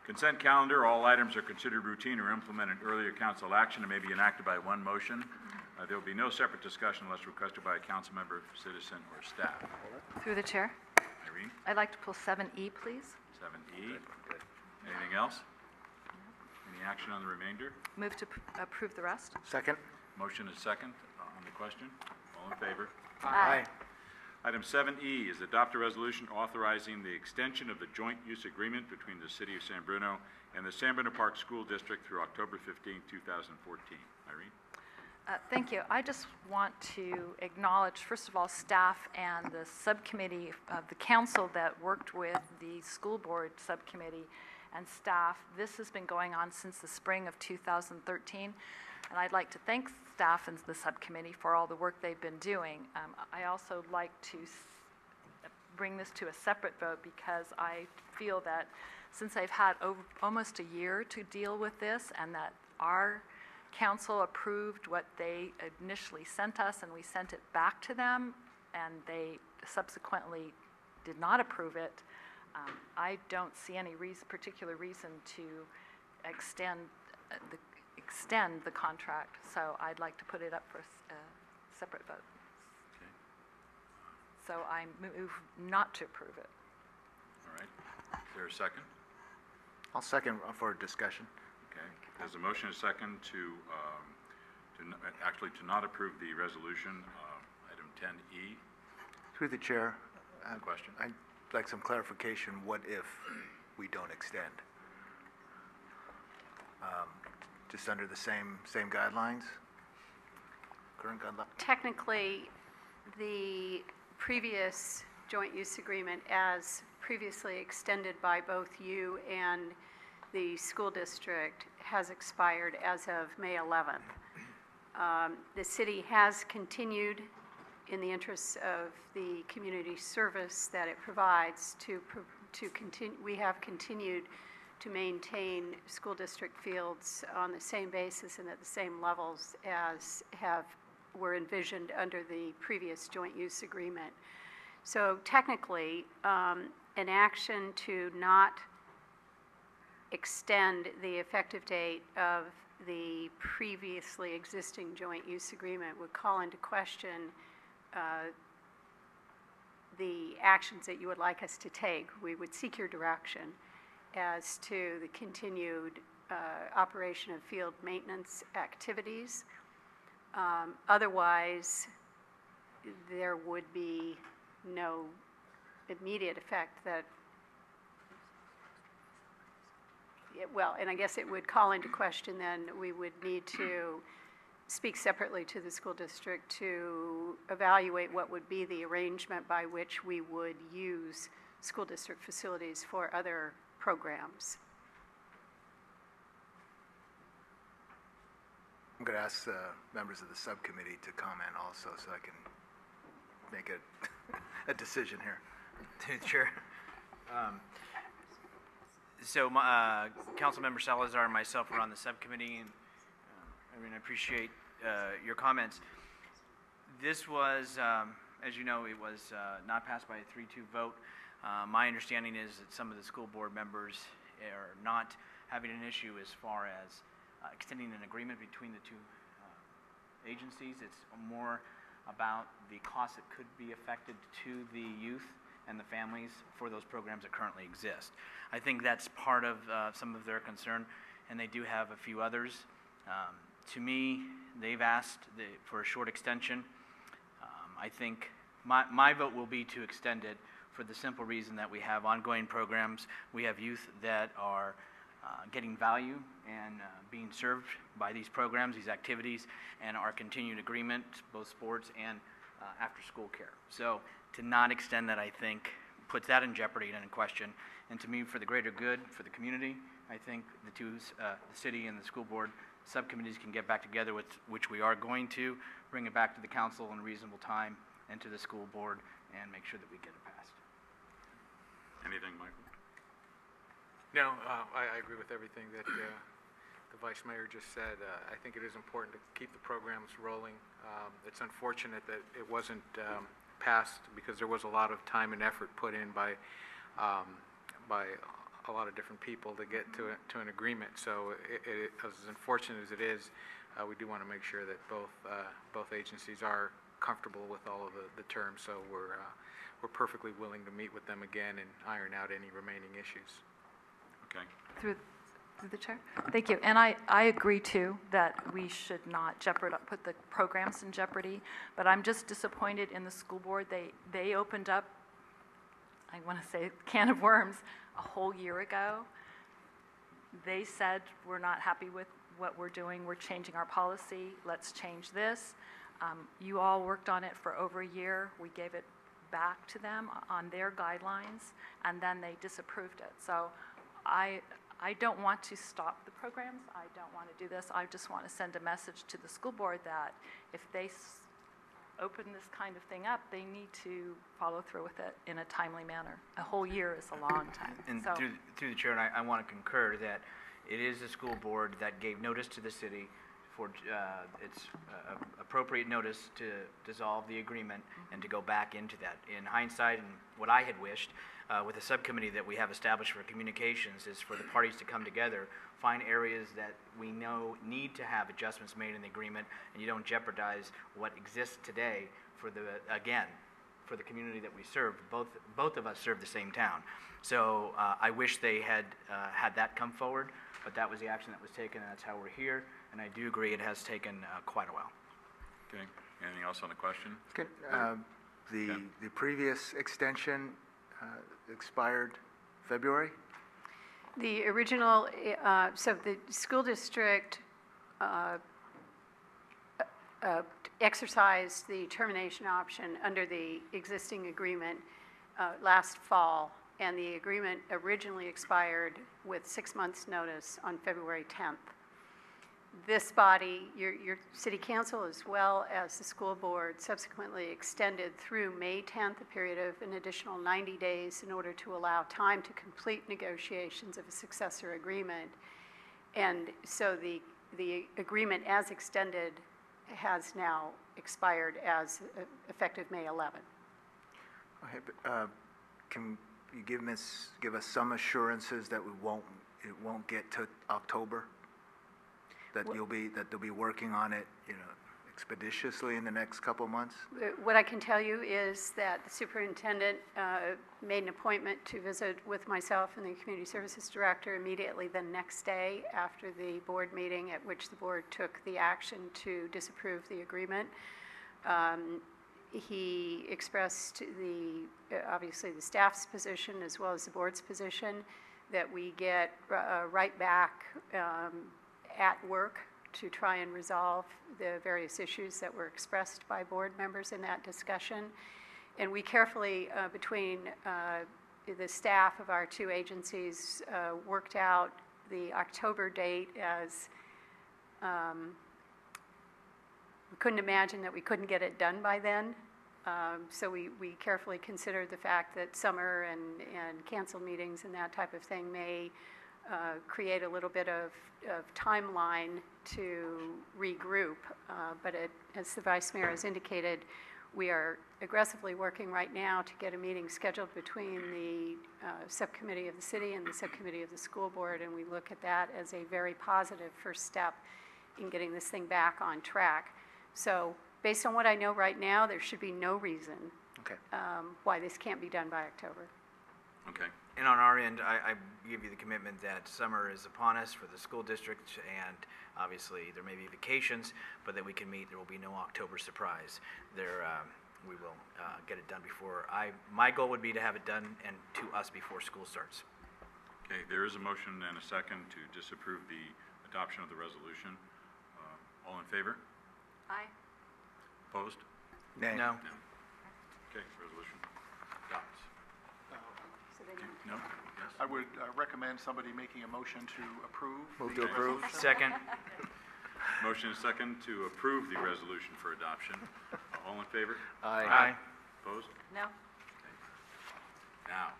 Consent calendar, all items are considered routine or implemented earlier council action and may be enacted by one motion. There will be no separate discussion unless requested by a council member, citizen, or staff. Through the chair, Irene? I'd like to pull 7E, please. 7E. Anything else? Any action on the remainder? Move to approve the rest. Second. Motion is second on the question. All in favor? Aye. Item 7E is adopt a resolution authorizing the extension of the joint use agreement between the City of San Bruno and the San Bruno Park School District through October 15, 2014. Irene? Thank you. I just want to acknowledge, first of all, staff and the subcommittee of the council that worked with the school board subcommittee and staff. This has been going on since the spring of 2013, and I'd like to thank staff and the subcommittee for all the work they've been doing. I also like to bring this to a separate vote because I feel that since I've had almost a year to deal with this and that our council approved what they initially sent us and we sent it back to them and they subsequently did not approve it, I don't see any particular reason to extend the contract, so I'd like to put it up for a separate vote. Okay. So I move not to approve it. All right. Is there a second? I'll second for discussion. Okay. There's a motion and a second to not approve the resolution, item 10E. Through the chair. Question. I'd like some clarification. What if we don't extend? Just under the same guidelines? Current guidelines? Technically, the previous joint use agreement, as previously extended by both you and the school district, has expired as of May 11th. The city has continued, in the interests of the community service that it provides, to continue. We have continued to maintain school district fields on the same basis and at the same levels as were envisioned under the previous joint use agreement. So technically, an action to not extend the effective date of the previously existing joint use agreement would call into question the actions that you would like us to take. We would seek your direction as to the continued operation of field maintenance activities. Otherwise, there would be no immediate effect that, well, and I guess it would call into question then we would need to speak separately to the school district to evaluate what would be the arrangement by which we would use school district facilities for other programs. I'm going to ask members of the subcommittee to comment also so I can make a decision here. Sure. So Councilmember Salazar and myself were on the subcommittee, and I appreciate your comments. This was, as you know, it was not passed by a 3-2 vote. My understanding is that some of the school board members are not having an issue as far as extending an agreement between the two agencies. It's more about the costs that could be affected to the youth and the families for those programs that currently exist. I think that's part of some of their concern, and they do have a few others. To me, they've asked for a short extension. I think my vote will be to extend it for the simple reason that we have ongoing programs. We have youth that are getting value and being served by these programs, these activities, and our continued agreement, both sports and after-school care. So to not extend that, I think, puts that in jeopardy and in question. And to me, for the greater good, for the community, I think the city and the school board subcommittees can get back together, which we are going to, bring it back to the council in a reasonable time and to the school board and make sure that we get it passed. Anything, Michael? No, I agree with everything that the Vice Mayor just said. I think it is important to keep the programs rolling. It's unfortunate that it wasn't passed because there was a lot of time and effort put in by a lot of different people to get to an agreement. So as unfortunate as it is, we do want to make sure that both agencies are comfortable with all of the terms. So we're perfectly willing to meet with them again and iron out any remaining issues. Okay. Through the chair? Thank you. And I agree, too, that we should not put the programs in jeopardy, but I'm just disappointed in the school board. They opened up, I want to say, a can of worms a whole year ago. They said, we're not happy with what we're doing. We're changing our policy. Let's change this. You all worked on it for over a year. We gave it back to them on their guidelines, and then they disapproved it. So I don't want to stop the programs. I don't want to do this. I just want to send a message to the school board that if they open this kind of thing up, they need to follow through with it in a timely manner. A whole year is a long time. And So- through the chair, and I want to concur that it is the school board that gave notice to the city for its appropriate notice to dissolve the agreement and to go back into that. In hindsight, and what I had wished with the subcommittee that we have established for communications is for the parties to come together, find areas that we know need to have adjustments made in the agreement, and you don't jeopardize what exists today for for the community that we serve. Both of us serve the same town. So I wish they had had that come forward, but that was the action that was taken, and that's how we're here. And I do agree it has taken quite a while. Okay. Anything else on the question? The previous extension expired February? The original, so the school district exercised the termination option under the existing agreement last fall, and the agreement originally expired with 6 months' notice on February 10th. This body, your city council as well as the school board, subsequently extended through May 10th, a period of an additional 90 days in order to allow time to complete negotiations of a successor agreement. And so the agreement as extended has now expired as effective May 11th. Okay, but, can you give us some assurances that it won't get to October? That they'll be working on it, expeditiously in the next couple of months? What I can tell you is that the superintendent made an appointment to visit with myself and the community services director immediately the next day after the board meeting, at which the board took the action to disapprove the agreement. He expressed obviously the staff's position as well as the board's position that we get right back at work to try and resolve the various issues that were expressed by board members in that discussion. And we carefully, between the staff of our two agencies, worked out the October date as we couldn't imagine that we couldn't get it done by then. So we carefully considered the fact that summer and canceled meetings and that type of thing may create a little bit of timeline to regroup. But as the Vice Mayor has indicated, we are aggressively working right now to get a meeting scheduled between the subcommittee of the city and the subcommittee of the school board, and we look at that as a very positive first step in getting this thing back on track. So based on what I know right now, there should be no reason why this can't be done by October. Okay. And on our end, I give you the commitment that summer is upon us for the school district, and obviously there may be vacations, but that we can meet. There will be no October surprise. We will get it done before. My goal would be to have it done and to us before school starts. Okay, there is a motion and a second to disapprove the adoption of the resolution. All in favor? Aye. Opposed? Nay. No. No. Okay, resolution adopts. No? Yes? I would recommend somebody making a motion to approve. Move the to approve. resolution. Second. Motion is second to approve the resolution for adoption. All in favor? Aye. Aye. Opposed? No? Now,